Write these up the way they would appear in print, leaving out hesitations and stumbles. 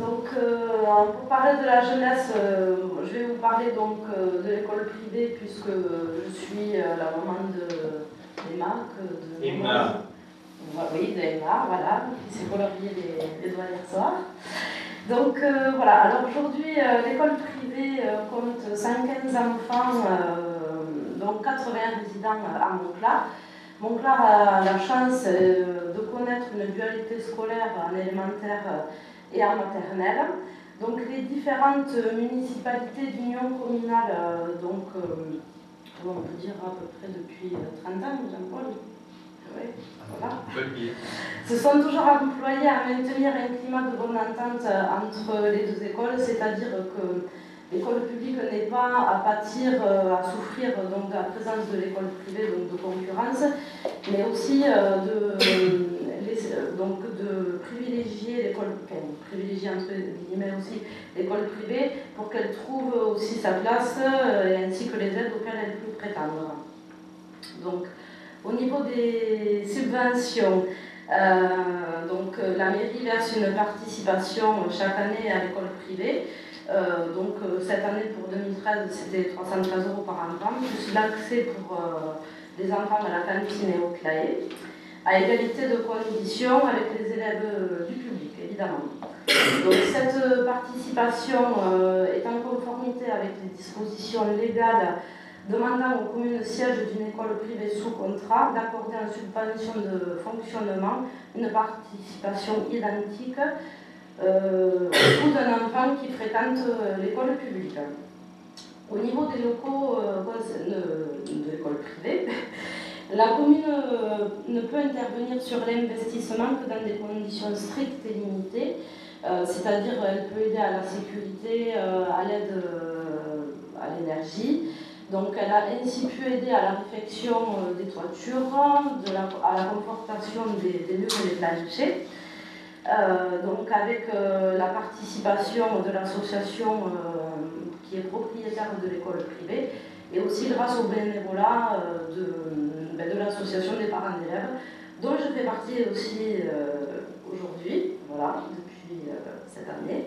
Donc, pour parler de la jeunesse, je vais vous parler donc de l'école privée, puisque je suis la maman d'Emma. Emma. Oui, d'Emma, voilà, qui s'est colorié les doigts hier soir. Donc voilà, alors aujourd'hui, l'école privée compte 115 enfants, donc 80 résidents à Monclar. Monclar a la chance de connaître une dualité scolaire en élémentaire et en maternelle. Donc les différentes municipalités d'union communale, on peut dire à peu près depuis 30 ans, Jean-Paul. Oui, voilà. Se sont toujours employés à maintenir un climat de bonne entente entre les deux écoles, c'est-à-dire que l'école publique n'est pas à pâtir, à souffrir donc, de la présence de l'école privée, donc de concurrence, mais aussi de privilégier l'école, privilégier entre guillemets aussi l'école privée pour qu'elle trouve aussi sa place ainsi que les aides auxquelles elle peut prétendre. Donc, au niveau des subventions, la mairie verse une participation chaque année à l'école privée. Cette année pour 2013, c'était 313 € par enfant, plus l'accès pour les enfants à la cantine et au claé, à égalité de conditions avec les élèves du public, évidemment. Donc cette participation est en conformité avec les dispositions légales demandant aux communes sièges d'une école privée sous contrat d'accorder en subvention de fonctionnement une participation identique au coût d'un enfant qui fréquente l'école publique. Au niveau des locaux de l'école privée, la commune ne peut intervenir sur l'investissement que dans des conditions strictes et limitées, c'est-à-dire elle peut aider à la sécurité, à l'aide à l'énergie. Donc elle a ainsi pu aider à la réfection des toitures, à la confortation des murs et des planchers. Donc avec la participation de l'association qui est propriétaire de l'école privée et aussi grâce au bénévolat de l'association des parents d'élèves dont je fais partie aussi aujourd'hui, voilà, depuis cette année.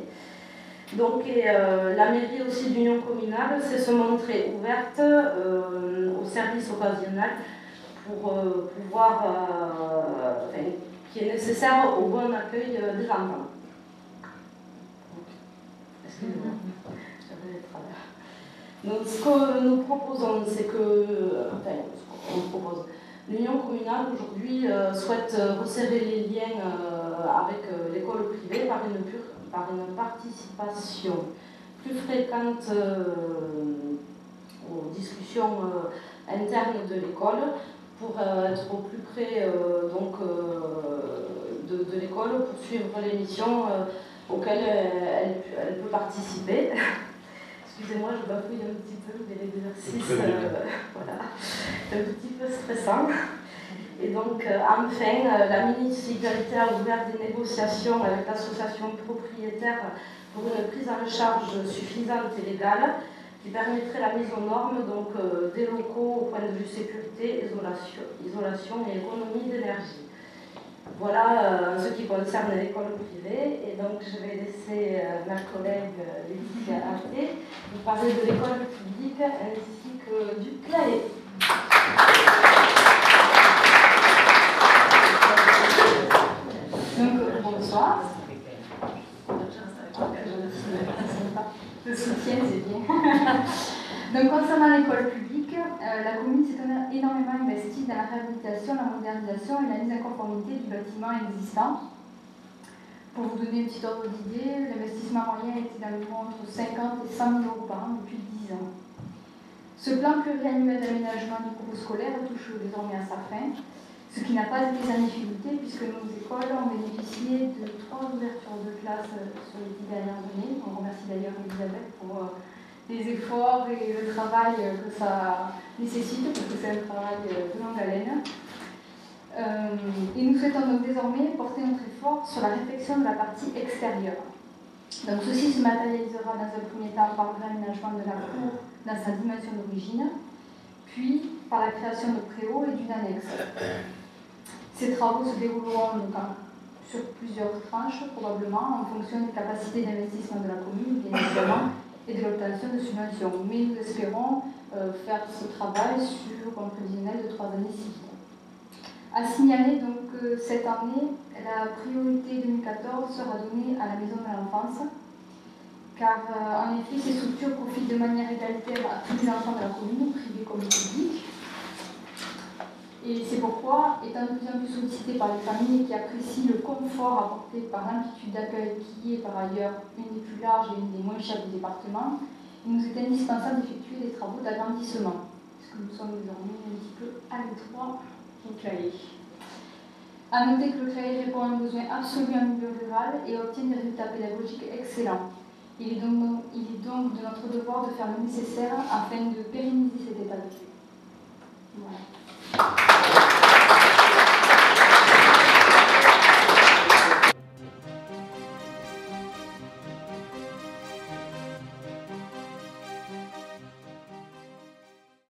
Donc, la mairie aussi d'union communale sait se montrer ouverte au service occasionnel pour pouvoir, qui est nécessaire au bon accueil des enfants. Excusez-moi, j'avais les travers. Donc, ce que nous proposons, c'est que, l'union communale aujourd'hui souhaite resserrer les liens avec l'école privée par une participation plus fréquente aux discussions internes de l'école pour être au plus près de l'école pour suivre les missions auxquelles elle peut participer. Excusez-moi, je bafouille un petit peu des exercices, voilà, un petit peu stressant. Et donc, enfin, la municipalité a ouvert des négociations avec l'association propriétaire pour une prise en charge suffisante et légale qui permettrait la mise aux normes donc, des locaux au point de vue sécurité, isolation et économie d'énergie. Voilà ce qui concerne l'école privée. Et donc, je vais laisser ma collègue Laetitia Athé vous parler de l'école publique ainsi que du CLAE. Donc, bonsoir. Le soutien, c'est bien. Donc, concernant l'école publique, la commune s'est énormément investie dans la réhabilitation, la modernisation et la mise en conformité du bâtiment existant. Pour vous donner un petit ordre d'idée, l'investissement moyen était d'environ entre 50 et 100 000 € par an depuis 10 ans. Ce plan pluriannuel d'aménagement du groupe scolaire touche désormais à sa fin, ce qui n'a pas été sans difficulté puisque nos écoles ont bénéficié de 3 ouvertures de classe sur les 10 dernières années. On remercie d'ailleurs Elisabeth pour les efforts et le travail que ça nécessite, parce que c'est un travail de longue haleine. Et nous souhaitons donc désormais porter notre effort sur la réflexion de la partie extérieure. Donc ceci se matérialisera dans un premier temps par l'aménagement de la cour dans sa dimension d'origine, puis par la création de préaux et d'une annexe. Ces travaux se dérouleront donc sur plusieurs tranches, probablement, en fonction des capacités d'investissement de la commune, bien évidemment, et de l'obtention de subventions. Mais nous espérons faire ce travail sur un prévisionnel de 3 années civiles. À signaler donc que cette année, la priorité 2014 sera donnée à la maison de l'enfance, car en effet, ces structures profitent de manière égalitaire à tous les enfants de la commune, privés comme publics. Et c'est pourquoi, étant de plus en plus sollicité par les familles qui apprécient le confort apporté par l'amplitude d'accueil qui est par ailleurs une des plus larges et une des moins chères du département, il nous est indispensable d'effectuer des travaux d'agrandissement, puisque nous sommes désormais un petit peu à l'étroit au Claye. À noter que le Claye répond à un besoin absolu en milieu rural et obtient des résultats pédagogiques excellents. Il est donc de notre devoir de faire le nécessaire afin de pérenniser cet état de fait. Voilà.